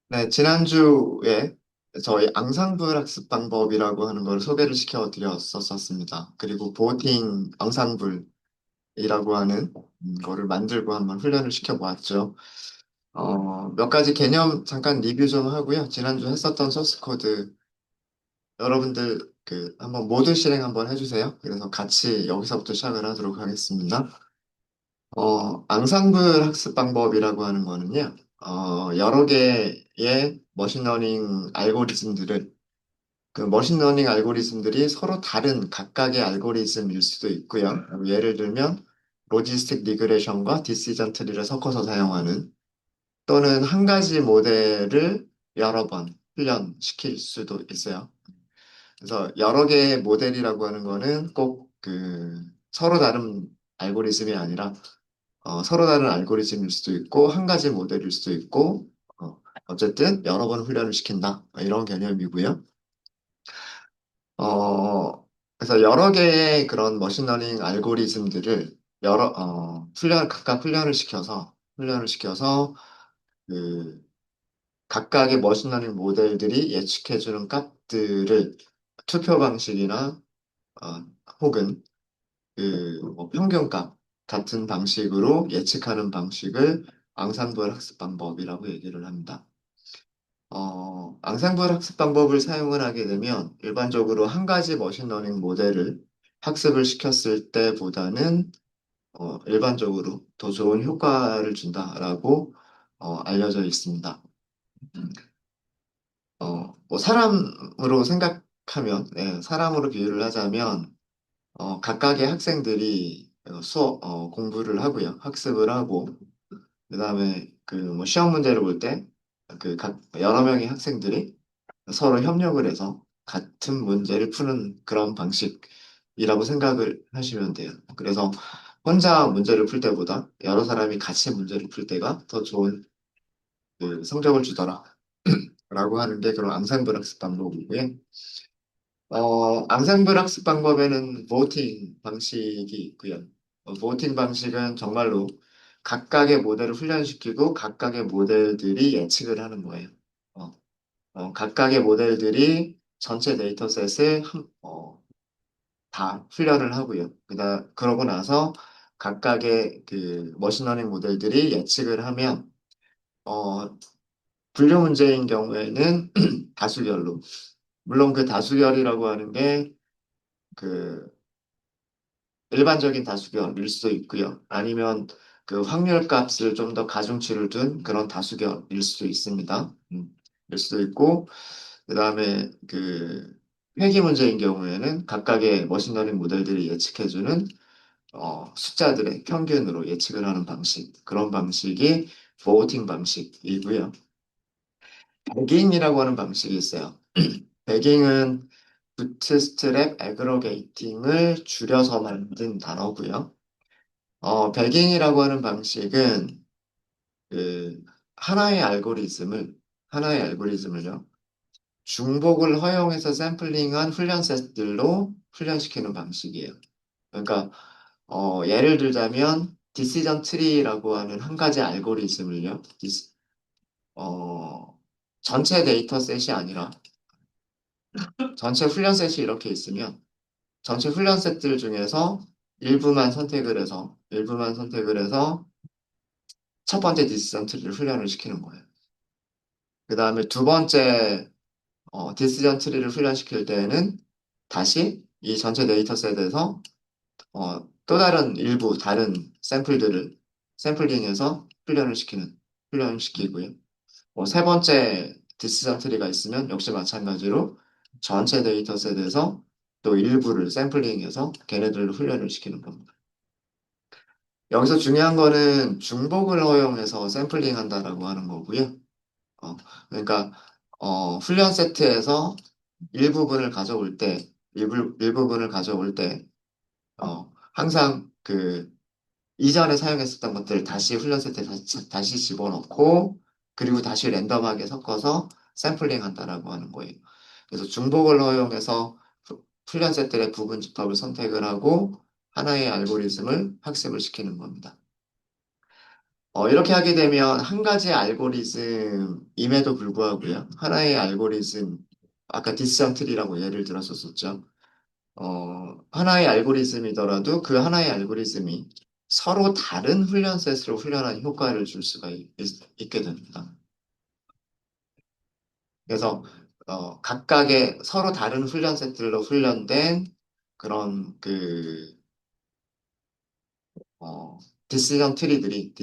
네, 지난주에 저희 앙상블 학습 방법이라고 하는 걸 소개를 시켜드렸었습니다. 그리고 보팅 앙상블이라고 하는 거를 만들고 한번 훈련을 시켜보았죠. 몇 가지 개념 잠깐 리뷰 좀 하고요. 지난주 했었던 소스 코드 여러분들 한번 모두 실행 한번 해주세요. 그래서 같이 여기서부터 시작을 하도록 하겠습니다. 앙상블 학습 방법이라고 하는 거는요, 여러 개의 머신러닝 알고리즘들을, 그 머신러닝 알고리즘들이 서로 다른 각각의 알고리즘일 수도 있고요. 예를 들면, 로지스틱 리그레션과 디시전 트리를 섞어서 사용하는, 또는 한 가지 모델을 여러 번 훈련시킬 수도 있어요. 그래서 여러 개의 모델이라고 하는 거는 꼭 서로 다른 알고리즘이 아니라 서로 다른 알고리즘일 수도 있고, 한 가지 모델일 수도 있고, 어쨌든 여러 번 훈련을 시킨다. 이런 개념이고요. 그래서 여러 개의 그런 머신러닝 알고리즘들을 각각 훈련을 시켜서, 그, 각각의 머신러닝 모델들이 예측해주는 값들을 투표 방식이나, 어, 혹은 뭐 평균값 같은 방식으로 예측하는 방식을 앙상블 학습 방법이라고 얘기를 합니다. 앙상블 학습 방법을 사용을 하게 되면 일반적으로 한 가지 머신러닝 모델을 학습을 시켰을 때보다는 일반적으로 더 좋은 효과를 준다라고 알려져 있습니다. 뭐 사람으로 생각하면, 사람으로 비유를 하자면 각각의 학생들이 공부를 하고요. 학습을 하고, 그 다음에 뭐 시험 문제를 볼 때, 여러 명의 학생들이 서로 협력을 해서 같은 문제를 푸는 그런 방식이라고 생각을 하시면 돼요. 그래서 혼자 문제를 풀 때보다 여러 사람이 같이 문제를 풀 때가 더 좋은 성적을 주더라. 라고 하는 게 그런 앙상블 학습 방법이고요. 앙상블 학습 방법에는 보팅 방식이 있고요. 보팅 방식은 정말로 각각의 모델을 훈련시키고 각각의 모델들이 예측을 하는 거예요. 어, 각각의 모델들이 전체 데이터셋을 다 훈련을 하고요. 그러고 나서 각각의 머신러닝 모델들이 예측을 하면, 어, 분류 문제인 경우에는 다수결로. 물론 그 다수결이라고 하는 게 그 일반적인 다수결일 수도 있고요. 아니면 그 확률 값을 좀 더 가중치를 둔 그런 다수결일 수도 있습니다. 일 수도 있고, 그 다음에 회귀 문제인 경우에는 각각의 머신러닝 모델들이 예측해주는 숫자들의 평균으로 예측을 하는 방식, 그런 방식이 보우팅 방식이고요. 배깅이라고 하는 방식이 있어요. 배깅은 부트스트랩 애그러게이팅을 줄여서 만든 단어고요. 배깅이라고 하는 방식은 그 하나의 알고리즘을요, 중복을 허용해서 샘플링한 훈련 셋들로 훈련시키는 방식이에요. 그러니까, 예를 들자면, 디시전 트리라고 하는 한 가지 알고리즘을요, 어, 전체 데이터 셋이 아니라, 전체 훈련 셋이 이렇게 있으면, 전체 훈련 셋들 중에서 일부만 선택을 해서 첫 번째 디시전 트리를 훈련을 시키는 거예요. 그 다음에 두 번째 디시전 트리를 훈련시킬 때에는 다시 이 전체 데이터셋에서 또 다른 샘플들을 샘플링해서 훈련을 시키고요. 세 번째 디시전 트리가 있으면 역시 마찬가지로 전체 데이터셋에서 또 일부를 샘플링해서 걔네들로 훈련을 시키는 겁니다. 여기서 중요한 거는 중복을 허용해서 샘플링 한다라고 하는 거고요. 그러니까 훈련 세트에서 일부분을 가져올 때 항상 이전에 사용했었던 것들을 다시 훈련 세트에 다시 집어넣고 그리고 다시 랜덤하게 섞어서 샘플링 한다라고 하는 거예요. 그래서 중복을 허용해서 훈련 세트의 부분 집합을 선택을 하고 하나의 알고리즘을 학습을 시키는 겁니다. 이렇게 하게 되면 한 가지 알고리즘임에도 불구하고요. 하나의 알고리즘, 아까 디시전 트리라고 예를 들었었죠. 하나의 알고리즘이더라도 그 하나의 알고리즘이 서로 다른 훈련 셋으로 훈련한 효과를 줄 수가 게 됩니다. 그래서 각각의 서로 다른 훈련 세트로 훈련된 그런 어, 디시전 트리들이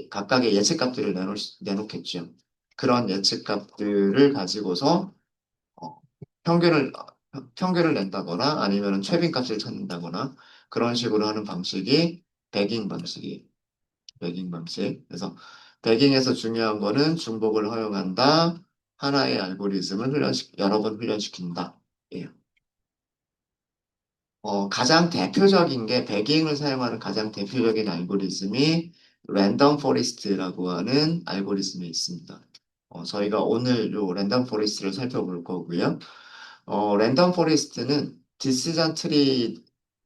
각각의 예측값들을 내놓겠죠. 그런 예측값들을 가지고서 어, 평균을, 평균을 낸다거나 아니면 최빈값을 찾는다거나 그런 식으로 하는 방식이 배깅 방식이에요. 배깅 방식. 그래서 배깅에서 중요한 거는 중복을 허용한다. 하나의 알고리즘을 여러 번 훈련시킨다. 예. 가장 대표적인 게 배깅을 사용하는 가장 대표적인 알고리즘이 랜덤 포리스트라고 하는 알고리즘이 있습니다. 저희가 오늘 요 랜덤 포리스트를 살펴볼 거고요. 랜덤 포리스트는 디시전 트리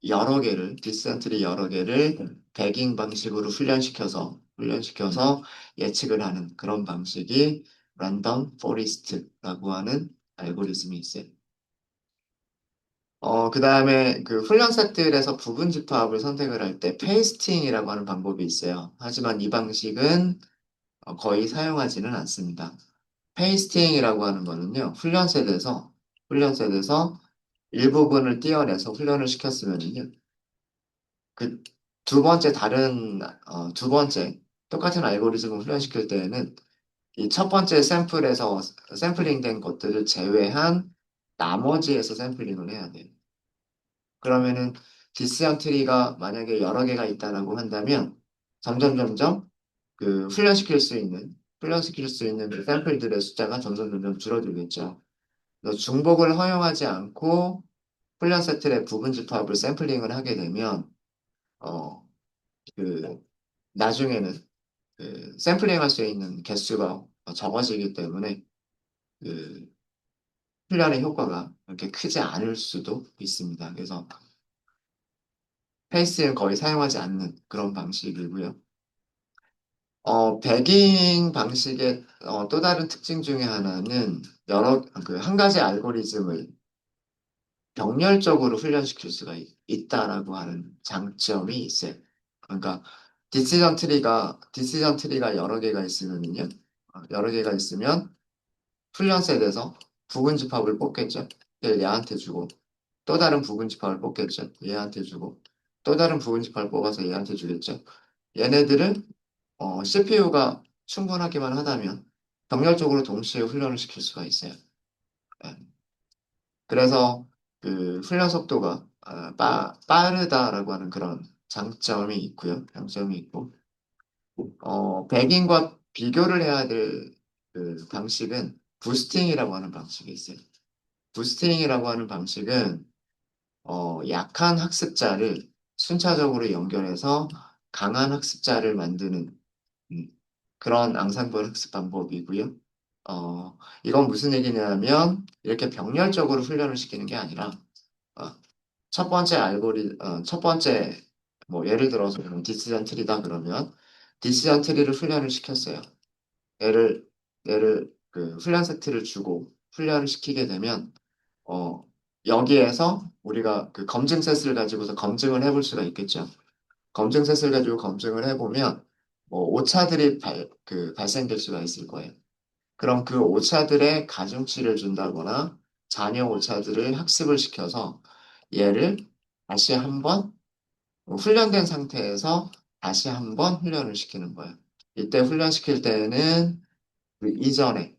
여러 개를 배깅 방식으로 훈련시켜서 예측을 하는 그런 방식이 랜덤 포리스트라고 하는 알고리즘이 있어요. 그 다음에 그 훈련 세트에서 부분 집합을 선택을 할 때 페이스팅이라고 하는 방법이 있어요. 하지만 이 방식은 거의 사용하지는 않습니다. 페이스팅이라고 하는 거는요, 훈련 셋에서 일부분을 떼어내서 훈련을 시켰으면요, 그 두 번째, 똑같은 알고리즘을 훈련시킬 때에는 이 첫 번째 샘플링 된 것들을 제외한 나머지에서 샘플링을 해야 돼요. 그러면은 디시전 트리가 만약에 여러 개가 있다라고 한다면 점점 훈련시킬 수 있는 그 샘플들의 숫자가 점점 줄어들겠죠. 그래서 중복을 허용하지 않고 훈련 세트의 부분 집합을 샘플링을 하게 되면 어, 그 나중에는 샘플링 할 수 있는 개수가 적어지기 때문에 그 훈련의 효과가 그렇게 크지 않을 수도 있습니다. 그래서 페이스는 거의 사용하지 않는 그런 방식이고요. 배깅 방식의 또 다른 특징 중에 하나는 한 가지 알고리즘을 병렬적으로 훈련시킬 수가 있다라고 하는 장점이 있어요. 그러니까 디시전 트리가 여러 개가 있으면 훈련셋에서 부분 집합을 뽑겠죠. 얘를 얘한테 주고 또 다른 부분 집합을 뽑겠죠. 얘한테 주고 또 다른 부분 집합을 뽑아서 얘한테 주겠죠. 얘네들은 CPU가 충분하기만 하다면 병렬적으로 동시에 훈련을 시킬 수가 있어요. 예. 그래서 그 훈련 속도가 빠르다라고 하는 그런 장점이 있고, 백인과 비교를 해야 될 그 방식은 부스팅이라고 하는 방식이 있어요. 부스팅이라고 하는 방식은 약한 학습자를 순차적으로 연결해서 강한 학습자를 만드는 음, 그런 앙상블 학습 방법이고요. 이건 무슨 얘기냐면 이렇게 병렬적으로 훈련을 시키는 게 아니라 어, 첫 번째 뭐 예를 들어서 디시전 트리다 그러면 디시전 트리를 훈련을 시켰어요. 얘를 얘를 그 훈련 세트를 주고 훈련을 시키게 되면 어, 여기에서 우리가 그 검증 셋을 가지고서 검증을 해볼 수가 있겠죠. 검증 셋을 가지고 검증을 해보면 뭐 오차들이 발생될 수가 있을 거예요. 그럼 그 오차들의 가중치를 준다거나 잔여 오차들을 학습을 시켜서 얘를 다시 한번 훈련된 상태에서 다시 한번 훈련을 시키는 거예요. 이때 훈련시킬 때는 그 이전에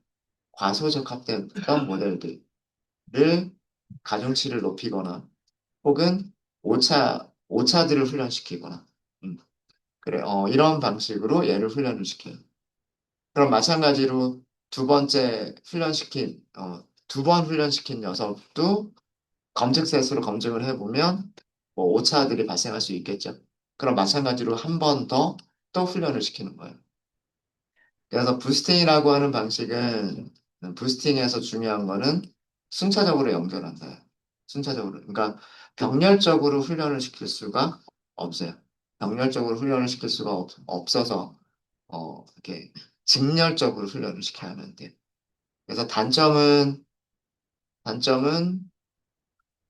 과소적합됐던 모델들을 가중치를 높이거나 혹은 오차들을 훈련시키거나 음, 그래, 이런 방식으로 얘를 훈련을 시켜요. 그럼 마찬가지로 두 번 훈련시킨 녀석도 검증셋으로 검증을 해보면 뭐 오차들이 발생할 수 있겠죠. 그럼 마찬가지로 한 번 더 또 훈련을 시키는 거예요. 그래서 부스팅이라고 하는 방식은 부스팅에서 중요한 거는 순차적으로 연결한다. 순차적으로. 그러니까 병렬적으로 훈련을 시킬 수가 없어요. 병렬적으로 훈련을 시킬 수가 없어서 이렇게 직렬적으로 훈련을 시켜야만 돼요. 그래서 단점은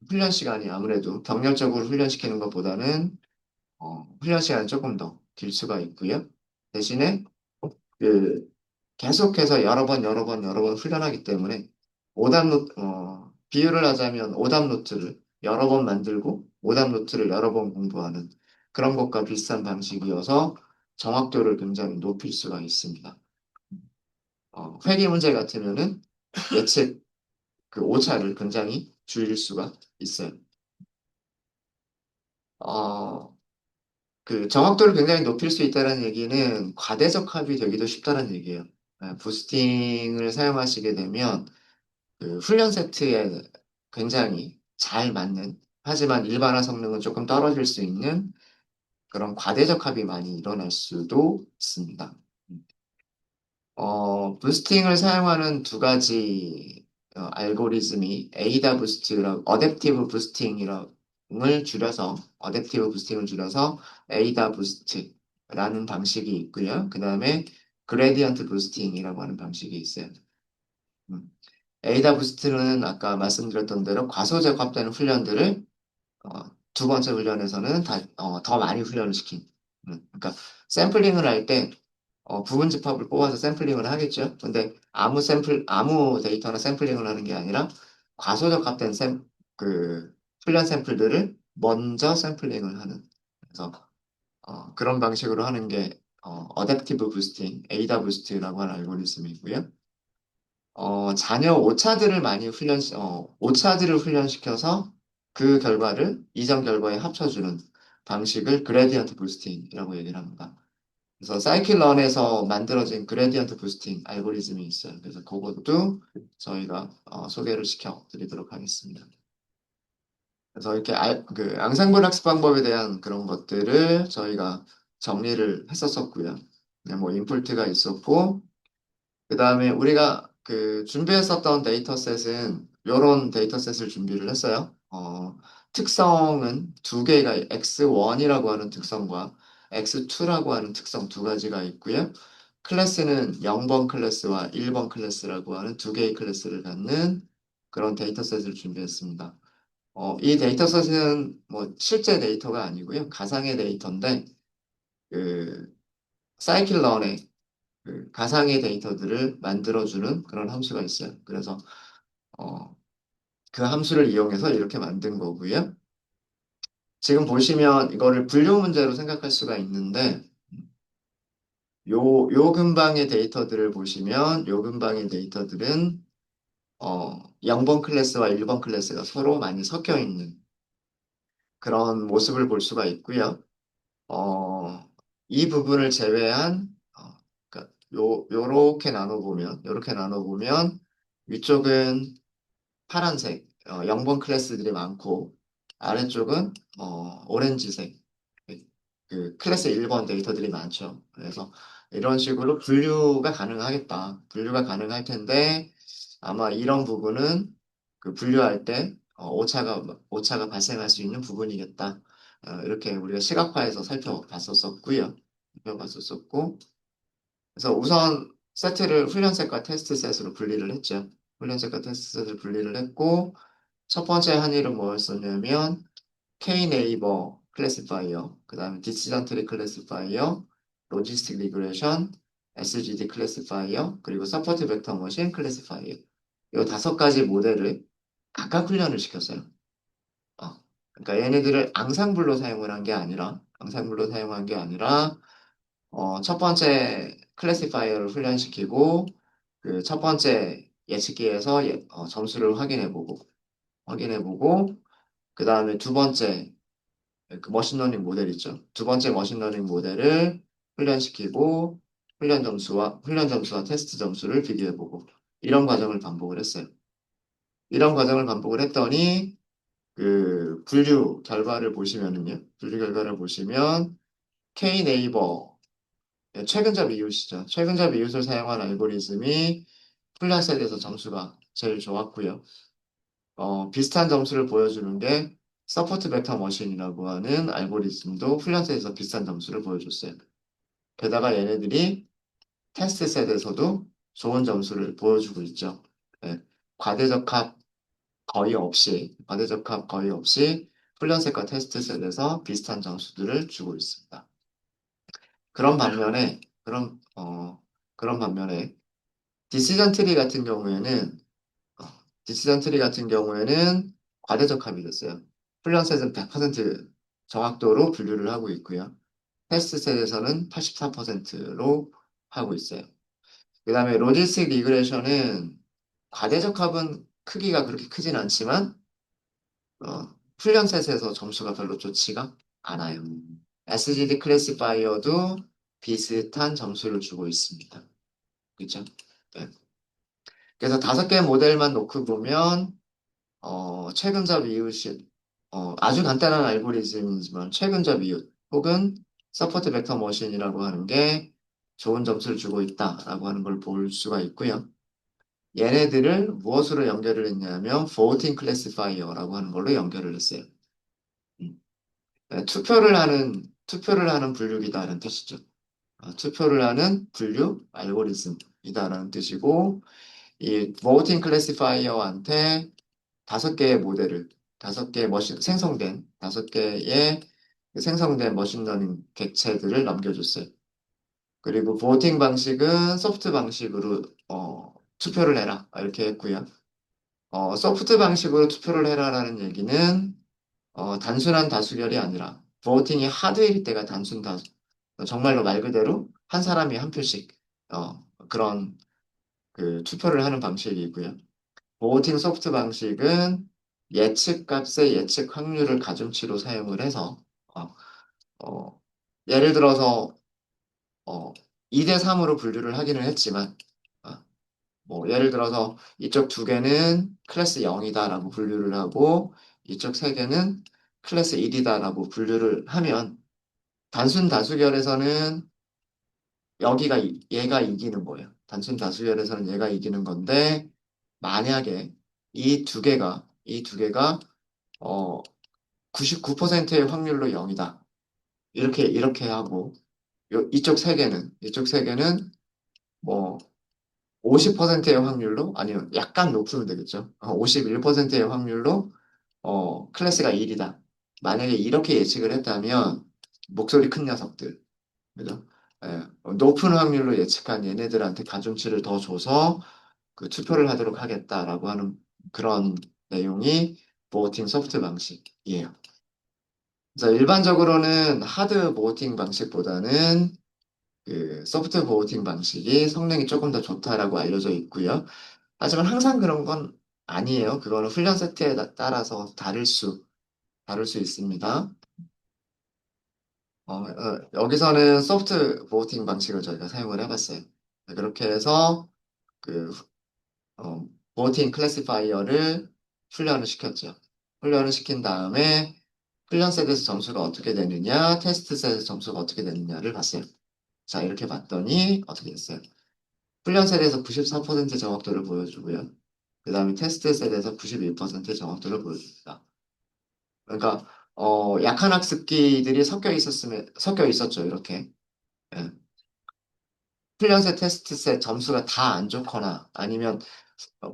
훈련 시간이 아무래도 병렬적으로 훈련시키는 것보다는 훈련 시간이 조금 더 길 수가 있고요. 대신에 그 계속해서 여러 번 훈련하기 때문에 비유를 하자면 오답 노트를 여러 번 만들고 오답 노트를 여러 번 공부하는 그런 것과 비슷한 방식이어서 정확도를 굉장히 높일 수가 있습니다. 회계 문제 같으면은 예측 그 오차를 굉장히 줄일 수가 있어요. 어, 그 정확도를 굉장히 높일 수 있다는 얘기는 과대적합이 되기도 쉽다는 얘기예요. 부스팅을 사용하시게 되면 그 훈련 세트에 굉장히 잘 맞는 하지만 일반화 성능은 조금 떨어질 수 있는 그런 과대적합이 많이 일어날 수도 있습니다. 부스팅을 사용하는 두 가지 알고리즘이 에이다 부스트라고 어댑티브 부스팅을 줄여서 에이다 부스트라는 방식이 있고요. 그 다음에 그레디언트 부스팅이라고 하는 방식이 있어요. 음. 에이다 부스트는 아까 말씀드렸던 대로 과소적합되는 훈련들을 두 번째 훈련에서는 더 많이 훈련을 시킨. 그러니까 샘플링을 할 때 부분 집합을 뽑아서 샘플링을 하겠죠. 근데 아무 데이터나 샘플링을 하는 게 아니라 과소적합된 그 훈련 샘플들을 먼저 샘플링을 하는. 그래서 그런 방식으로 하는 게 어댑티브 부스팅, 에이다 부스트라고 하는 알고리즘이고요. 오차들을 훈련시켜서 그 결과를 이전 결과에 합쳐주는 방식을 그레디언트 부스팅이라고 얘기를 합니다. 그래서 사이클런에서 만들어진 그레디언트 부스팅 알고리즘이 있어요. 그래서 그것도 저희가 소개를 시켜 드리도록 하겠습니다. 그래서 이렇게 그 앙상블 학습 방법에 대한 그런 것들을 저희가 정리를 했었었고요. 네, 뭐 인풋가 있었고 그 다음에 우리가 그 준비했었던 데이터셋은 이런 데이터셋을 준비를 했어요. 특성은 두 개가 X1이라고 하는 특성과 X2라고 하는 특성 두 가지가 있고요. 클래스는 0번 클래스와 1번 클래스라고 하는 두 개의 클래스를 갖는 그런 데이터셋을 준비했습니다. 이 데이터셋은 뭐 실제 데이터가 아니고요. 가상의 데이터인데 그 사이클런에 그 가상의 데이터들을 만들어주는 그런 함수가 있어요. 그래서 어, 그 함수를 이용해서 이렇게 만든 거고요. 지금 보시면 이거를 분류 문제로 생각할 수가 있는데 요 근방의 데이터들을 보시면 요 근방의 데이터들은 0번 클래스와 1번 클래스가 서로 많이 섞여 있는 그런 모습을 볼 수가 있고요. 이 부분을 제외한 그러니까 요렇게 나눠보면 위쪽은 파란색 0번 클래스들이 많고 아래쪽은 오렌지색 그 클래스 1번 데이터들이 많죠. 그래서 이런 식으로 분류가 가능할 텐데 아마 이런 부분은 그 분류할 때 오차가 발생할 수 있는 부분이겠다. 이렇게 우리가 시각화해서 살펴봤었었고요. 살펴봤었었고 그래서 우선 훈련셋과 테스트셋으로 분리를 했죠. 훈련셋과 테스트셋을 분리를 했고 첫 번째 한 일은 뭐였었냐면 K-네이버 클래시파이어, 그 다음에 디시전 트리 클래시파이어, 로지스틱 리그레션, SGD 클래시파이어, 그리고 서포트 벡터 머신 클래시파이어. 이 다섯 가지 모델을 각각 훈련을 시켰어요. 그러니까 얘네들을 앙상블로 사용한 게 아니라, 첫 번째 클래시파이어를 훈련시키고, 그 첫 번째 예측기에서 점수를 확인해보고, 그 다음에 두 번째 그 머신러닝 모델 있죠. 두 번째 머신러닝 모델을 훈련시키고 훈련 점수와 테스트 점수를 비교해보고 이런 과정을 반복을 했어요. 이런 과정을 반복을 했더니 그 분류 결과를 보시면 K 네이버 최근접 이웃이죠. 최근접 이웃을 사용한 알고리즘이 훈련셋에서 점수가 제일 좋았고요. 비슷한 점수를 보여주는 게 서포트 벡터 머신이라고 하는 알고리즘도 훈련셋에서 비슷한 점수를 보여줬어요. 게다가 얘네들이 테스트 셋에서도 좋은 점수를 보여주고 있죠. 네. 과대적합 과대적합 거의 없이 훈련셋과 테스트 셋에서 비슷한 점수들을 주고 있습니다. 그런 반면에, 그런 반면에, 디시전 트리 같은 경우에는, 어, 디시전 트리 같은 경우에는 과대적합이 됐어요. 훈련셋은 100% 정확도로 분류를 하고 있고요. 테스트 셋에서는 84%로 하고 있어요. 그 다음에 로지스틱 리그레션은 과대적합은 크기가 그렇게 크진 않지만 훈련셋에서 점수가 별로 좋지가 않아요. SGD 클래시파이어도 비슷한 점수를 주고 있습니다. 그죠? 네. 그래서 5개 모델만 놓고 보면 최근접 이웃이 아주 간단한 알고리즘이지만 최근접 이웃 혹은 서포트 벡터 머신이라고 하는 게 좋은 점수를 주고 있다라고 하는 걸 볼 수가 있고요. 얘네들을 무엇으로 연결을 했냐면 voting classifier라고 하는 걸로 연결을 했어요. 음. 네, 투표를 하는 분류기다라는 뜻이죠. 투표를 하는 분류 알고리즘이다라는 뜻이고 이 voting classifier한테 5개의 모델을 5개의 다섯 개의 생성된 머신러닝 객체들을 넘겨줬어요. 그리고 voting 방식은 소프트 방식으로 투표를 해라 이렇게 했고요. 소프트 방식으로 투표를 해라라는 얘기는 단순한 다수결이 아니라 voting이 하드일 때가 단순 다수 정말로 말 그대로 한 사람이 한 표씩 그런 그 투표를 하는 방식이고요. voting 소프트 방식은 예측 값의 예측 확률을 가중치로 사용을 해서 어, 어, 예를 들어서 어, 2대 3으로 분류를 하기는 했지만 어, 뭐 예를 들어서 이쪽 2개는 클래스 0이다라고 분류를 하고 이쪽 3개는 클래스 1이다라고 분류를 하면 단순 다수결에서는 얘가 이기는 거예요. 단순 다수결에서는 얘가 이기는 건데 만약에 이 두 개가 어 99%의 확률로 0이다. 이렇게 하고 이쪽 세 개는 뭐 50%의 확률로 아니면 약간 높으면 되겠죠. 51%의 확률로 클래스가 1이다. 만약에 이렇게 예측을 했다면 목소리 큰 녀석들, 그죠? 예, 높은 확률로 예측한 얘네들한테 가중치를 더 줘서 그 투표를 하도록 하겠다라고 하는 그런 내용이 보팅 소프트 방식이에요. 그래서 일반적으로는 하드 보팅 방식보다는 그 소프트 보팅 방식이 성능이 조금 더 좋다라고 알려져 있고요. 하지만 항상 그런 건 아니에요. 그거는 훈련 세트에 따라서 다를 수 있습니다. 여기서는 소프트 보팅 방식을 저희가 사용을 해봤어요. 네, 그렇게 해서 그 보팅 클래시파이어를 훈련을 시켰죠. 훈련을 시킨 다음에 훈련 셋에서 점수가 어떻게 되느냐, 테스트 셋에서 점수가 어떻게 되느냐를 봤어요. 자, 이렇게 봤더니 어떻게 됐어요? 훈련 셋에서 94% 정확도를 보여주고요. 그 다음에 테스트 셋에서 91% 정확도를 보여줍니다. 그러니까 약한 학습기들이 섞여 있었죠. 이렇게. 예. 훈련셋, 테스트셋 점수가 다 안 좋거나 아니면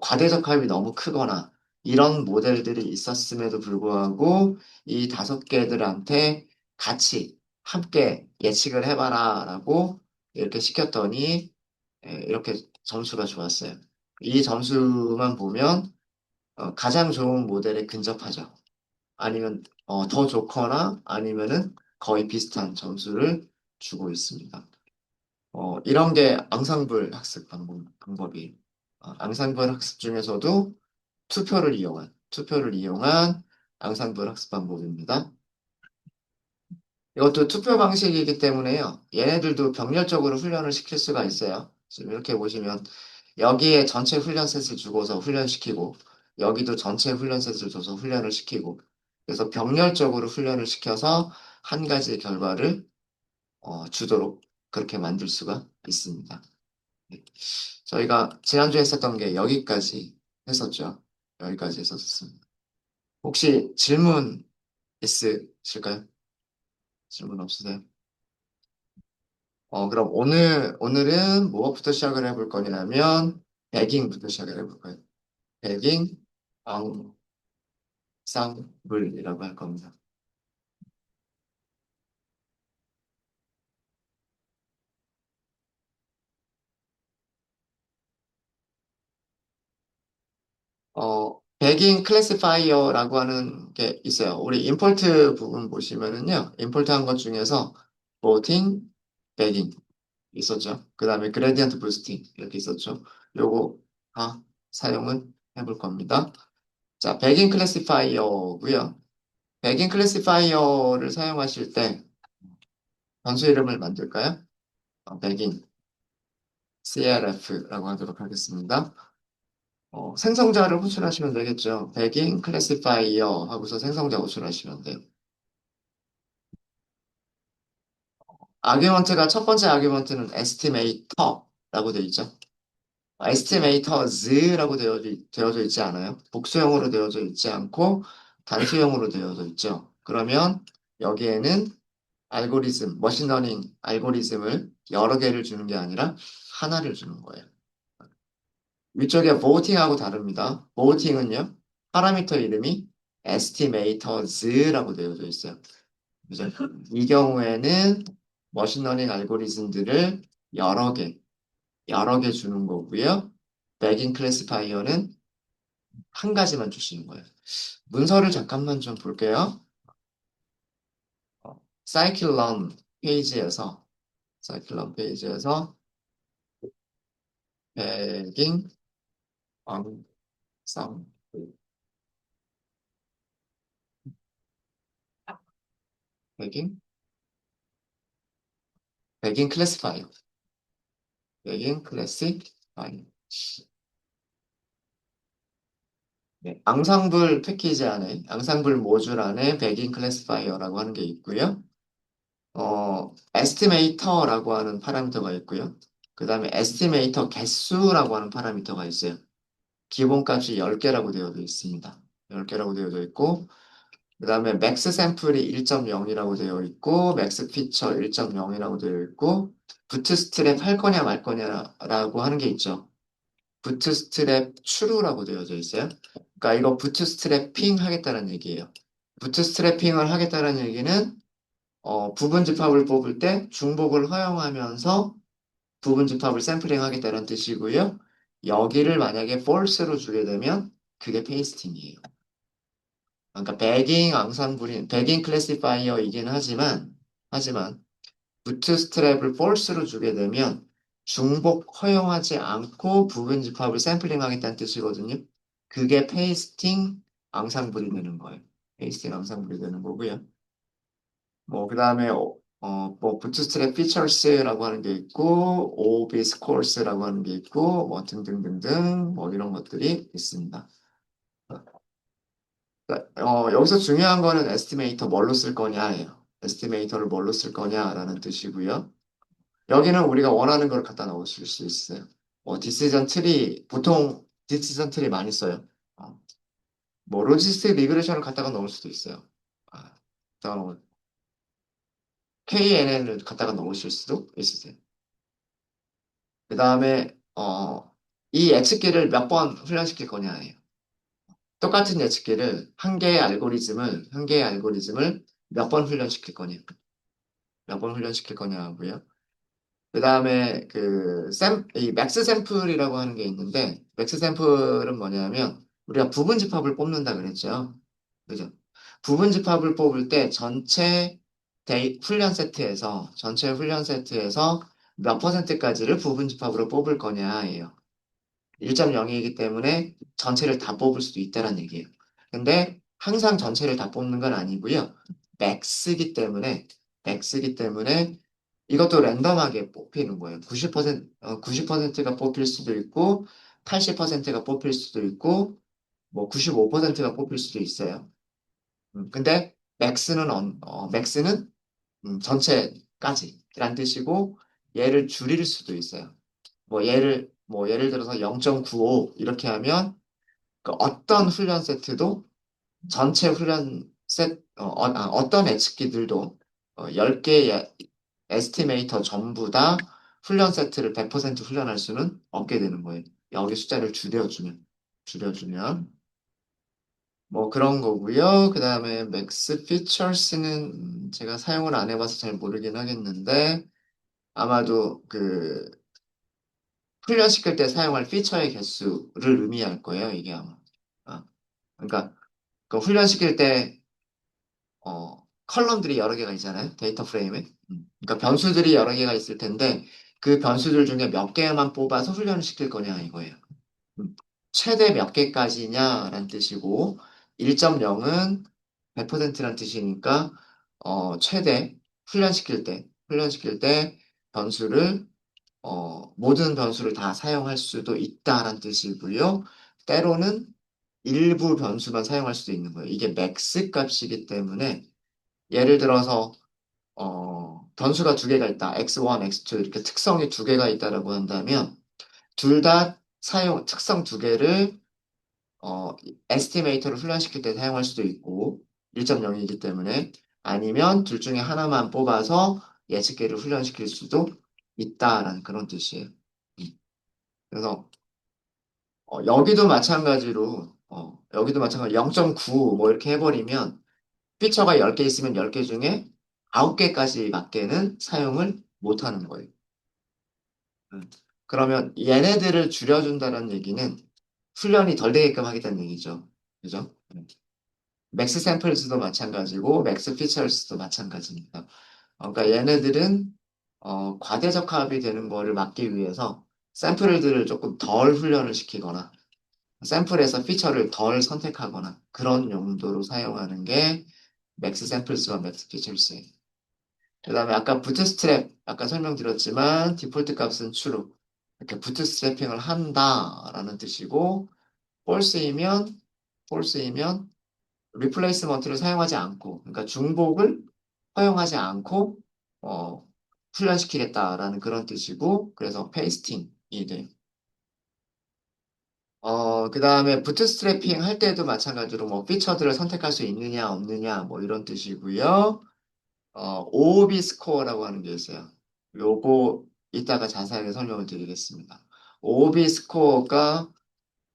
과대적합이 너무 크거나 이런 모델들이 있었음에도 불구하고 이 5개들한테 같이 함께 예측을 해봐라라고 이렇게 시켰더니 이렇게 점수가 좋았어요. 이 점수만 보면 가장 좋은 모델에 근접하죠. 아니면 더 좋거나 아니면은 거의 비슷한 점수를 주고 있습니다. 이런 게 앙상블 학습 방법이에요. 앙상블 학습 중에서도 투표를 이용한 앙상블 학습 방법입니다. 이것도 투표 방식이기 때문에요. 얘네들도 병렬적으로 훈련을 시킬 수가 있어요. 지금 이렇게 보시면 여기에 전체 훈련 셋을 주고서 훈련시키고 여기도 전체 훈련 셋을 줘서 훈련을 시키고 그래서 병렬적으로 훈련을 시켜서 한 가지 결과를 주도록 그렇게 만들 수가 있습니다. 네. 저희가 지난주에 했었던 게 여기까지 했었죠. 여기까지 했었습니다. 혹시 질문 있으실까요? 질문 없으세요? 그럼 오늘은 무엇부터 시작을 해볼 거냐면, 베깅부터 시작을 해볼 거예요. 베깅, 앙상블이라고 할 겁니다. 베깅 클래시파이어라고 하는 게 있어요. 우리 임포트 부분 보시면은요, 임포트 한 것 중에서, 보팅, 베깅 있었죠. 그 다음에 그레디언트 부스팅 이렇게 있었죠. 요거 다 사용을 해볼 겁니다. 자, 베깅 클래시파이어고요. 백인 클래시파이어를 사용하실 때 변수 이름을 만들까요? 백인 CLF라고 하도록 하겠습니다. 생성자를 호출하시면 되겠죠. 백인 클래시파이어 하고서 생성자 호출하시면 돼요. 아규먼트가 첫 번째 아규먼트는 estimator라고 되어 있죠. estimators 되어져 있지 않아요. 복수형으로 되어져 있지 않고 단수형으로 되어져 있죠. 그러면 여기에는 머신러닝 알고리즘을 여러 개를 주는 게 아니라 하나를 주는 거예요. 위쪽에 voting하고 다릅니다. voting은요, 파라미터 이름이 estimators라고 되어져 있어요. 그죠? 이 경우에는 머신러닝 알고리즘들을 여러 개, 여러 개 주는 거고요. 백인 클래시파이어는 한 가지만 주시는 거예요. 문서를 잠깐만 좀 볼게요. 사이클론 페이지에서, 사이클론 페이지에서 백인 쌍, 백인, 백인 클래시파이어, 백인 클래시파이어. 네, 앙상블 패키지 안에, 앙상블 모듈 안에 백인 클래시파이어라고 하는 게 있고요. 에스티메이터라고 하는 파라미터가 있고요. 그 다음에 에스티메이터 개수라고 하는 파라미터가 있어요. 기본값이 10개라고 되어져 있습니다. 10개라고 되어져 있고, 그 다음에 맥스 샘플이 1.0이라고 되어 있고, 맥스 피처 1.0이라고 되어 있고, 부트스트랩 할 거냐 말 거냐라고 하는 게 있죠. 부트스트랩 추루라고 되어져 있어요. 그러니까 이거 부트스트랩핑 하겠다는 얘기예요. 부트스트래핑을 하겠다는 얘기는 부분 집합을 뽑을 때 중복을 허용하면서 부분 집합을 샘플링 하겠다는 뜻이고요. 여기를 만약에 false로 주게 되면 그게 페이스팅이에요. 그러니까 백인 클래시파이어이긴 하지만 부트스트랩을 false로 주게 되면 중복 허용하지 않고 부분 집합을 샘플링 하겠다는 뜻이거든요. 그게 페이스팅 앙상블이 되는 거예요. 페이스팅 앙상블이 되는 거고요. 그 다음에 뭐 부트스트랩 피처스라고 하는 게 있고 오비스 코र्스라고 하는 게 있고 뭐 등등등등 뭐 이런 것들이 있습니다. 그러니까, 여기서 중요한 거는 에스티메이터 뭘로 쓸 거냐예요. 에스티메이터를 뭘로 쓸 거냐라는 뜻이고요. 여기는 우리가 원하는 걸 갖다 넣으실 수 있어요. 디시전 트리 보통 디시전 트리 많이 써요. 어, 뭐 로지스틱 리그레션을 갖다가 넣을 수도 있어요. 아, KNN을 갖다가 넣으실 수도 있으세요. 그 다음에 이 예측기를 몇 번 훈련시킬 거냐예요. 똑같은 예측기를 한 개의 알고리즘을 몇 번 훈련시킬 거냐, 몇 번 훈련시킬 거냐고요. 그 다음에 이 맥스 샘플이라고 하는 게 있는데 맥스 샘플은 뭐냐면 우리가 부분 집합을 뽑는다 그랬죠. 그죠? 부분 집합을 뽑을 때 전체 훈련 세트에서 몇 퍼센트까지를 부분 집합으로 뽑을 거냐예요. 1.0이기 때문에 전체를 다 뽑을 수도 있다는 얘기예요. 근데 항상 전체를 다 뽑는 건 아니고요. 맥스기 때문에 맥스기 때문에 이것도 랜덤하게 뽑히는 거예요. 90%가 뽑힐 수도 있고 80%가 뽑힐 수도 있고 뭐 95%가 뽑힐 수도 있어요. 근데 맥스는 전체까지란 뜻이고 얘를 줄일 수도 있어요. 뭐 예를 들어서 0.95 이렇게 하면 그 어떤 훈련 세트도 전체 훈련 떤 예측기들도 10개 에스티메이터 전부 다 훈련 세트를 100% 훈련할 수는 없게 되는 거예요. 여기 숫자를 줄여주면 뭐 그런 거고요. 그 다음에 맥스 피처스는 제가 사용을 안 해봐서 잘 모르긴 하겠는데 아마도 그 훈련시킬 때 사용할 피처의 개수를 의미할 거예요. 이게 아마. 아, 그러니까 그 훈련시킬 때 컬럼들이 여러 개가 있잖아요. 데이터 프레임에. 그러니까 변수들이 여러 개가 있을 텐데 그 변수들 중에 몇 개만 뽑아서 훈련을 시킬 거냐 이거예요. 음, 최대 몇 개까지냐라는 뜻이고 1.0은 100%란 뜻이니까 최대 훈련시킬 때 변수를 모든 변수를 다 사용할 수도 있다라는 뜻이고요. 때로는 일부 변수만 사용할 수도 있는 거예요. 이게 맥스 값이기 때문에 예를 들어서 변수가 두 개가 있다. x1, x2 이렇게 특성이 두 개가 있다라고 한다면 둘 다 특성 두 개를 에스티메이터를 훈련시킬 때 사용할 수도 있고 1.0이기 때문에 아니면 둘 중에 하나만 뽑아서 예측계를 훈련시킬 수도 있다라는 그런 뜻이에요. 음. 그래서 여기도 마찬가지로 0.9 뭐 이렇게 해버리면 피처가 10개 있으면 10개 중에 9개까지 밖에는 사용을 못하는 거예요. 음. 그러면 얘네들을 줄여준다는 얘기는 훈련이 덜 되게끔 하겠다는 얘기죠. 그죠? 맥스 샘플스도 마찬가지고 맥스 피처스도 마찬가지입니다. 그러니까 얘네들은 과대적합이 되는 거를 막기 위해서 샘플들을 조금 덜 훈련을 시키거나 샘플에서 피처를 덜 선택하거나 그런 용도로 사용하는 게 맥스 샘플스와 맥스 피처스예요. 그다음에 아까 부트스트랩 아까 설명드렸지만 디폴트 값은 true 이렇게 부트스트래핑을 한다라는 뜻이고 false이면 false이면 리플레이스먼트를 사용하지 않고, 그러니까 중복을 허용하지 않고, 어, 훈련시키겠다라는 그런 뜻이고, 그래서 페이스팅이 돼요. 그 다음에 부트스트래핑 할 때도 마찬가지로 뭐 피처들을 선택할 수 있느냐, 없느냐, 뭐 이런 뜻이고요. OOB 스코어라고 하는 게 있어요. 요거 이따가 자세하게 설명을 드리겠습니다. OOB 스코어가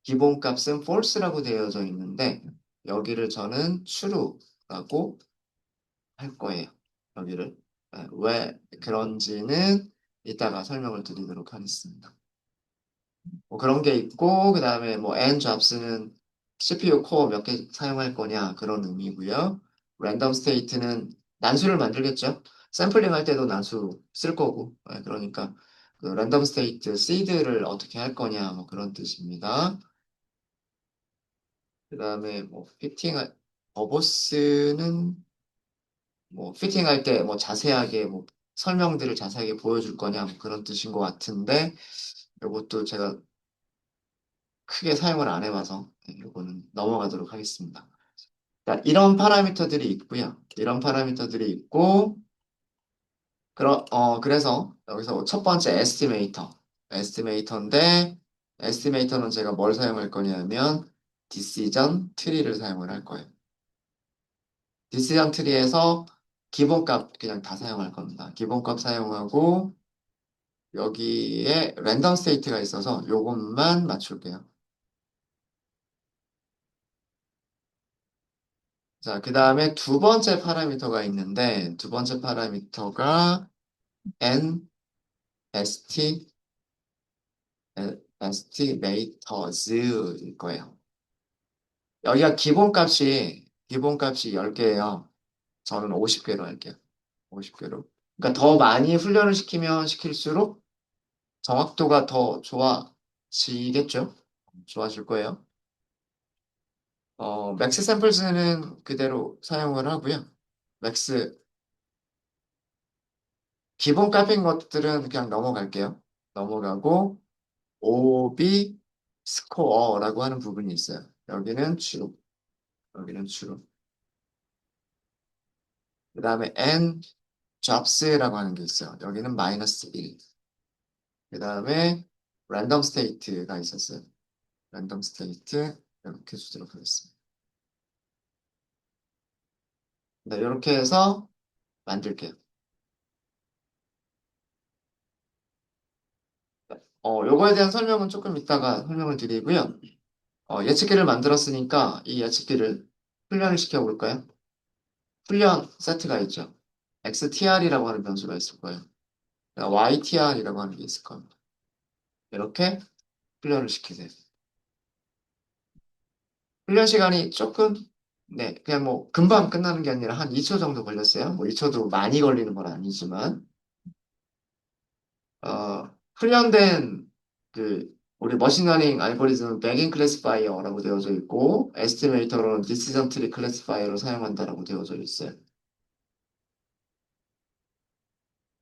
기본값은 false라고 되어져 있는데, 여기를 저는 true라고 할 거예요. 여기를. 왜 그런지는 이따가 설명을 드리도록 하겠습니다. 뭐 그런 게 있고, 그 다음에 뭐 n 잡스는 CPU 코어 몇 개 사용할 거냐 그런 의미고요. 랜덤 스테이트는 난수를 만들겠죠. 샘플링 할 때도 난수 쓸 거고, 그러니까 그 랜덤 스테이트 시드를 어떻게 할 거냐 뭐 그런 뜻입니다. 그 다음에 뭐 버버스는 뭐 피팅할 때 뭐 자세하게 뭐 설명들을 자세하게 보여줄 거냐 뭐 그런 뜻인 것 같은데 이것도 제가 크게 사용을 안 해봐서 이거는 넘어가도록 하겠습니다. 자, 이런 파라미터들이 있고요. 이런 파라미터들이 있고 그래서 여기서 첫 번째 에스티메이터인데 에스티메이터는 제가 뭘 사용할 거냐면 디시전 트리를 사용을 할 거예요. 디시전 트리에서 기본값 그냥 다 사용할 겁니다. 기본값 사용하고 여기에 랜덤 스테이트가 있어서 요것만 맞출게요. 자, 그 다음에 두 번째 파라미터가 있는데 두 번째 파라미터가 n st estimators 일 거예요. 여기가 기본값이 10개예요. 저는 50개로 할게요. 50개로. 그러니까 더 많이 훈련을 시키면 시킬수록 정확도가 더 좋아지겠죠? 좋아질 거예요. 맥스 샘플스는 그대로 사용을 하고요. 맥스 기본 값인 것들은 그냥 넘어갈게요. 넘어가고 OB 스코어라고 하는 부분이 있어요. 여기는 주로. 그 다음에 N jobs라고 하는 게 있어요. 여기는 마이너스 1. 그 다음에 랜덤 스테이트가 있었어요. 랜덤 스테이트 이렇게 주도록 하겠습니다. 네, 이렇게 해서 만들게요. 요거에 대한 설명은 조금 이따가 설명을 드리고요. 예측기를 만들었으니까 이 예측기를 훈련을 시켜볼까요? 훈련 세트가 있죠. XTR이라고 하는 변수가 있을 거예요. YTR이라고 하는 게 있을 겁니다. 이렇게 훈련을 시키세요. 훈련 시간이 조금, 네, 그냥 뭐 금방 끝나는 게 아니라 한 2초 정도 걸렸어요. 뭐 2초도 많이 걸리는 건 아니지만, 훈련된 우리 머신러닝 알고리즘은 백인 클래시파이어라고 되어져 있고, 에스티메이터로는 디시전 트리 클래시파이어를 사용한다라고 되어져 있어요.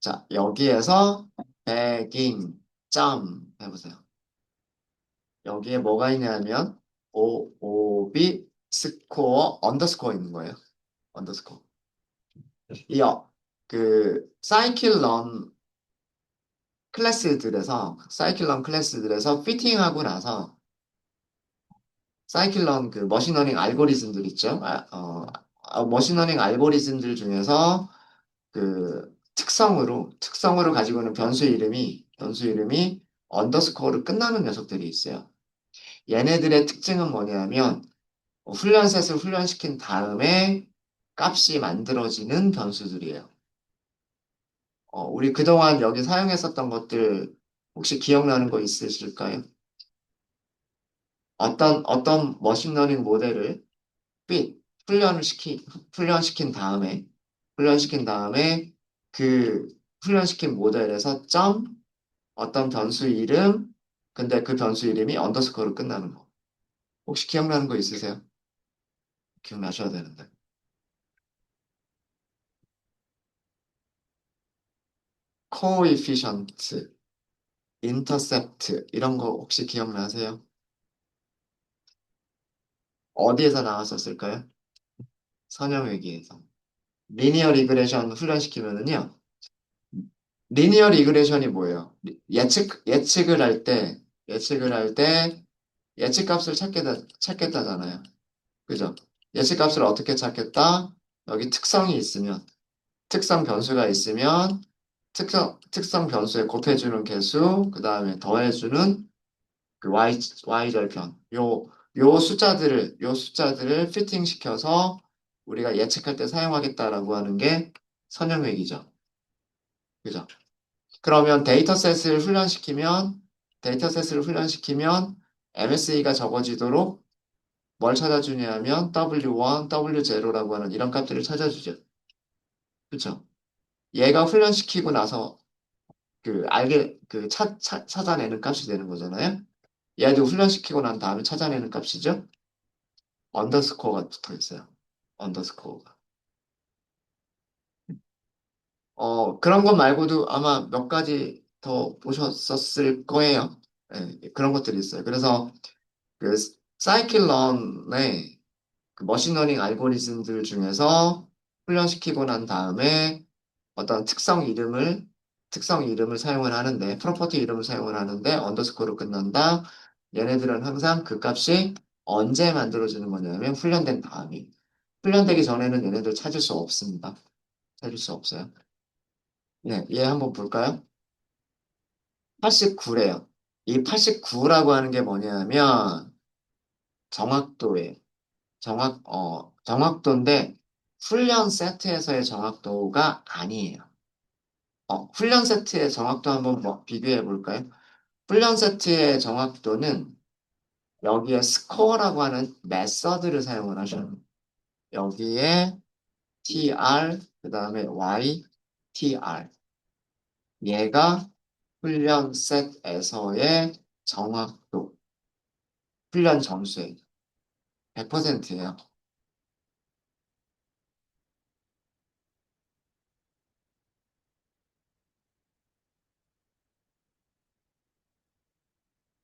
자, 여기에서 백인 점 해보세요. 여기에 뭐가 있냐면, OOB 스코어 언더스코어 있는 거예요. 언더스코어. 사이클런 사이클런 클래스들에서 피팅하고 나서 사이클런 머신러닝 알고리즘들 있죠. 머신러닝 알고리즘들 중에서 특성으로 가지고 있는 변수 이름이 언더스코어로 끝나는 녀석들이 있어요. 얘네들의 특징은 뭐냐면 훈련셋을 훈련시킨 다음에 값이 만들어지는 변수들이에요. 우리 그동안 여기 사용했었던 것들 혹시 기억나는 거 있으실까요? 어떤 머신러닝 모델을 삐 훈련시킨 다음에 그 훈련시킨 모델에서 어떤 변수 이름, 근데 그 변수 이름이 언더스코어로 끝나는 거. 혹시 기억나는 거 있으세요? 기억나셔야 되는데. 코에피션트, 인터셉트 이런 거 혹시 기억나세요? 어디에서 나왔었을까요? 선형외기에서. 리니어 리그레션 훈련시키면은요. 리니어 리그레션이 뭐예요? 예측을 할 때 예측값을 찾겠다잖아요. 그죠? 예측값을 어떻게 찾겠다? 여기 특성 변수가 있으면 특성 변수에 곱해주는 개수, 그 다음에 더해주는 y절편. 요 숫자들을 피팅시켜서 우리가 예측할 때 사용하겠다라고 하는 게 선형외기죠. 그죠? 그러면 데이터셋을 훈련시키면 MSE가 적어지도록 뭘 찾아주냐면 W1, W0라고 하는 이런 값들을 찾아주죠. 그렇죠? 얘가 훈련시키고 나서 찾아내는 값이 되는 거잖아요. 얘도 훈련시키고 난 다음에 찾아내는 값이죠. 언더스코어가 붙어 있어요. 언더스코어가. 그런 것 말고도 아마 몇 가지 더 보셨었을 거예요. 예, 그런 것들이 있어요. 그래서 그 사이클런의 머신러닝 알고리즘들 중에서 훈련시키고 난 다음에 어떤 특성 이름을 사용을 하는데, 프로퍼티 이름을 사용을 하는데, 언더스코어로 끝난다. 얘네들은 항상 그 값이 언제 만들어지는 거냐면, 훈련되기 전에는 얘네들 찾을 수 없습니다. 찾을 수 없어요. 네, 얘 한번 볼까요? 89래요. 이 89라고 하는 게 뭐냐면, 정확도예요. 정확도인데, 훈련 세트에서의 정확도가 아니에요. 훈련 세트의 정확도 한번 비교해 볼까요? 훈련 세트의 정확도는 여기에 스코어라고 하는 메서드를 사용을 하셔요. 여기에 tr, 그 다음에 ytr. 얘가 훈련 셋에서의 정확도, 훈련 점수예요. 100%예요.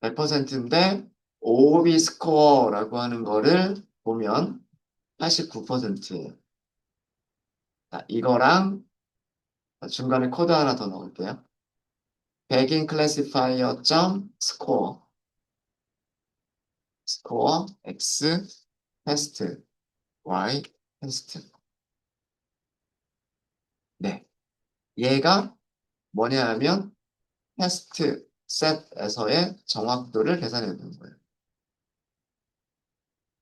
100%인데 OB 스코어라고 하는 거를 보면 89%예요. 자, 이거랑 중간에 코드 하나 더 넣을게요. 백인 클래시파이어 점 스코어 x 테스트 y 테스트. 네, 얘가 뭐냐 하면 테스트 셋에서의 정확도를 계산해 보는 거예요.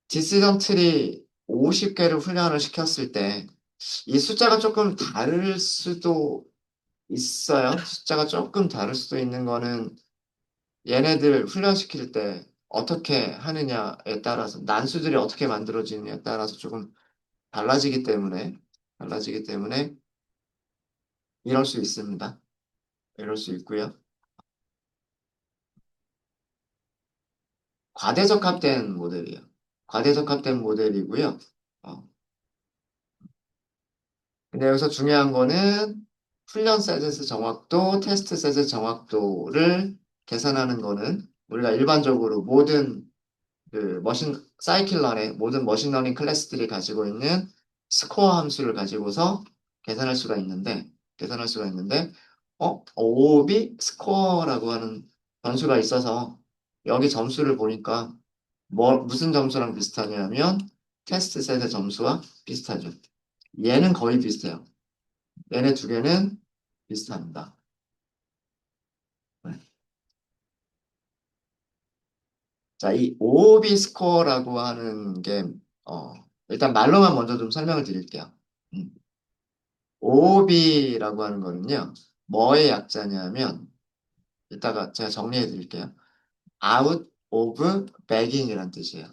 디시전 트리 50개를 훈련을 시켰을 때 이 숫자가 조금 다를 수도 있어요. 숫자가 조금 다를 수도 있는 거는 얘네들 훈련시킬 때 어떻게 하느냐에 따라서 난수들이 어떻게 만들어지느냐에 따라서 조금 달라지기 때문에 달라지기 때문에 이럴 수 있습니다. 이럴 수 있고요. 과대적합된 모델이에요. 과대적합된 모델이고요. 어, 근데 여기서 중요한 거는 훈련 셋의 정확도, 테스트 셋의 정확도를 계산하는 거는 우리가 일반적으로 모든 그 사이클런의 모든 머신러닝 클래스들이 가지고 있는 스코어 함수를 가지고서 계산할 수가 있는데, 계산할 수가 있는데, OOB 스코어라고 하는 변수가 있어서 여기 점수를 보니까 무슨 점수랑 비슷하냐면 테스트 셋의 점수와 비슷하죠. 얘는 거의 비슷해요. 얘네 두 개는 비슷합니다. 네. 자, 이 OOB 스코어라고 하는 게, 어, 일단 말로만 먼저 좀 설명을 드릴게요. OOB라고 하는 거는요, 뭐의 약자냐면, 이따가 제가 정리해 드릴게요. Out of bagging이란 뜻이에요.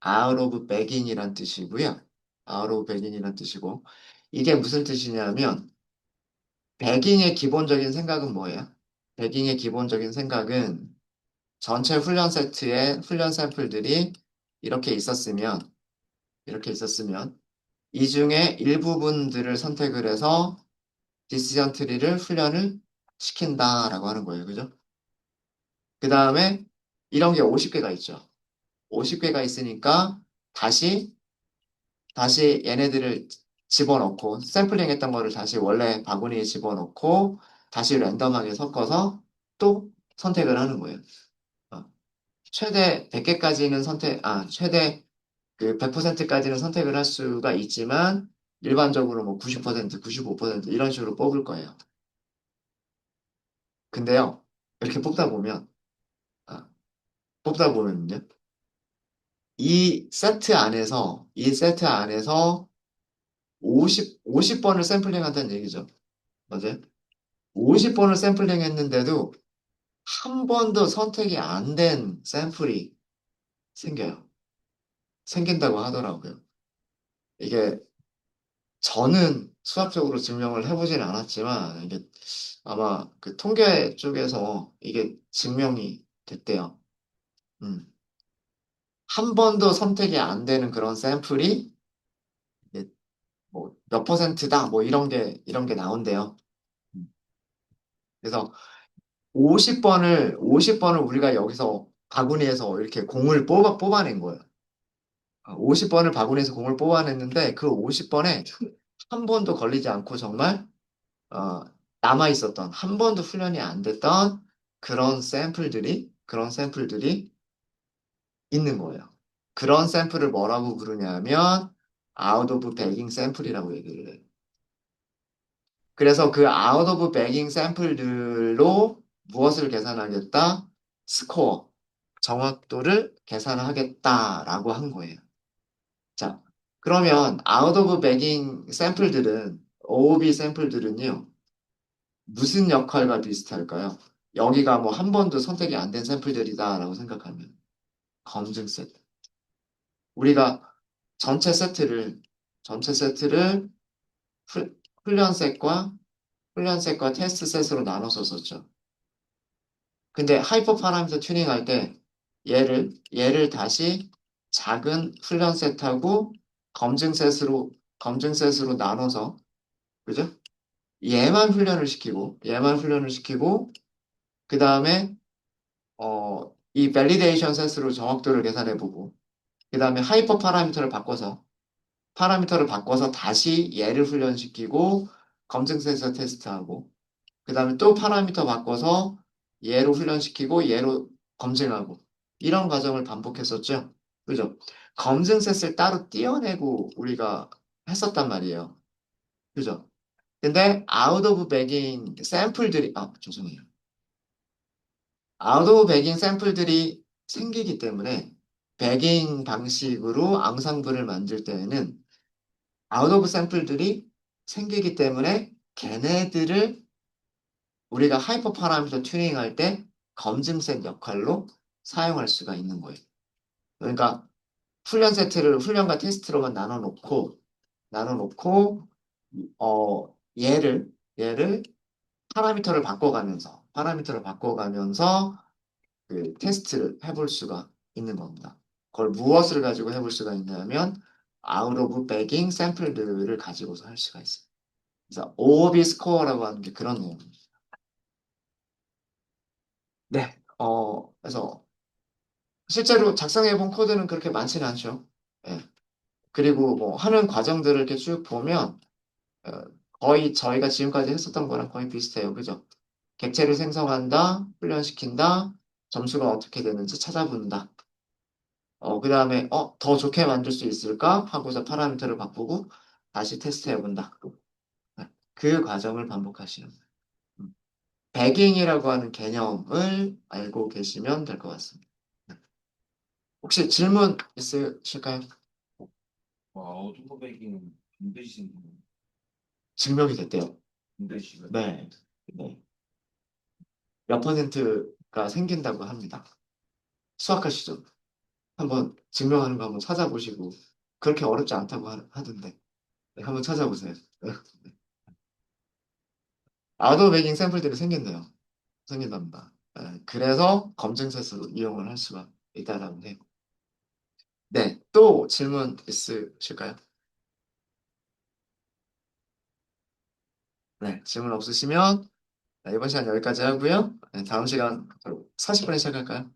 Out of bagging이란 뜻이고요. Out of bagging이란 뜻이고, 이게 무슨 뜻이냐면, 배깅의 기본적인 생각은 뭐예요? 배깅의 기본적인 생각은 전체 훈련 세트에 훈련 샘플들이 이렇게 있었으면, 이렇게 있었으면, 이 중에 일부분들을 선택을 해서 디시전 트리를 훈련을 시킨다라고 하는 거예요. 그죠? 그 다음에 이런 게 50개가 있죠. 50개가 있으니까 다시, 다시 얘네들을 집어넣고, 샘플링 했던 거를 다시 원래 바구니에 집어넣고, 다시 랜덤하게 섞어서 또 선택을 하는 거예요. 어, 최대 100개까지는 최대 그 100%까지는 선택을 할 수가 있지만, 일반적으로 뭐 90%, 95% 이런 식으로 뽑을 거예요. 근데요, 이렇게 아, 뽑다 보면요, 이 세트 안에서 50번을 샘플링 한다는 얘기죠. 맞아요? 50번을 샘플링 했는데도 한 번도 선택이 안 된 샘플이 생겨요. 생긴다고 하더라고요. 이게 저는 수학적으로 증명을 해보진 않았지만 이게 아마 그 통계 쪽에서 이게 증명이 됐대요. 음. 한 번도 선택이 안 되는 그런 샘플이 이제 뭐 몇 퍼센트다 뭐 이런 게 나온대요. 음. 그래서 50번을 우리가 여기서 바구니에서 이렇게 공을 뽑아낸 거예요. 50번을 바구니에서 공을 뽑아냈는데 그 50번에 한 번도 걸리지 않고 정말 어, 남아 있었던 한 번도 훈련이 안 됐던 그런 샘플들이 있는 거예요. 그런 샘플을 뭐라고 부르냐면 out of bagging 샘플이라고 얘기를 해요. 그래서 그 out of bagging 샘플들로 무엇을 계산하겠다? 스코어, 정확도를 계산하겠다라고 한 거예요. 자, 그러면 out of bagging 샘플들은, OOB 샘플들은요, 무슨 역할과 비슷할까요? 여기가 뭐 한 번도 선택이 안 된 샘플들이다라고 생각하면 검증 세트. 우리가 전체 세트를, 전체 세트를 후- 훈련셋과 훈련셋과 테스트 셋으로 나눠서 썼죠. 근데 하이퍼 파라미터 튜닝할 때 얘를 다시 작은 훈련 셋하고 검증 셋으로 나눠서 그죠? 얘만 훈련을 시키고 그 다음에 이 밸리데이션 셋으로 정확도를 계산해보고 그 다음에 하이퍼 파라미터를 바꿔서 다시 얘를 훈련시키고 검증 셋에서 테스트하고 그 다음에 또 파라미터 바꿔서 얘로 훈련시키고 얘로 검증하고 이런 과정을 반복했었죠. 그죠? 검증 셋을 따로 떼어내고 우리가 했었단 말이에요. 그죠? 근데 out of bagging 샘플들이 죄송해요. 아웃 오브 베깅 샘플들이 생기기 때문에 베깅 방식으로 앙상블을 만들 때에는 아웃 오브 샘플들이 생기기 때문에 걔네들을 우리가 하이퍼 파라미터 튜닝할 때 검증색 역할로 사용할 수가 있는 거예요. 그러니까 훈련 세트를 훈련과 테스트로만 나눠놓고 얘를 파라미터를 바꿔가면서 그 테스트를 해볼 수가 있는 겁니다. 그걸 무엇을 가지고 해볼 수가 있냐면 아웃 오브 베깅 샘플들을 가지고서 할 수가 있어요. 그래서 OOB 스코어라고 하는 게 그런 내용입니다. 네. 그래서 실제로 작성해 본 코드는 그렇게 많지는 않죠. 예. 그리고 뭐 하는 과정들을 이렇게 쭉 보면 어, 거의 저희가 지금까지 했었던 거랑 거의 비슷해요. 그죠? 객체를 생성한다, 훈련시킨다, 점수가 어떻게 되는지 찾아본다. 그 다음에, 더 좋게 만들 수 있을까? 하고서 파라미터를 바꾸고 다시 테스트 해본다. 네, 그 과정을 반복하시는 거예요. 배깅이라고 하는 개념을 알고 계시면 될 것 같습니다. 네. 혹시 질문 있으실까요? 아우토백이는 반드시 증명이 됐대요. 반드시가 네. 네. 몇 퍼센트가 생긴다고 합니다. 수학하시죠? 한번 증명하는 거 한번 찾아보시고 그렇게 어렵지 않다고 하던데 네, 한번 찾아보세요. 아웃오베깅 샘플들이 생긴대요. 생긴답니다. 그래서 검증셋으로 이용을 할 수가 있다라고 해요. 네, 또 질문 있으실까요? 네, 질문 없으시면 네, 이번 시간 여기까지 하고요. 네, 다음 시간 40분에 시작할까요?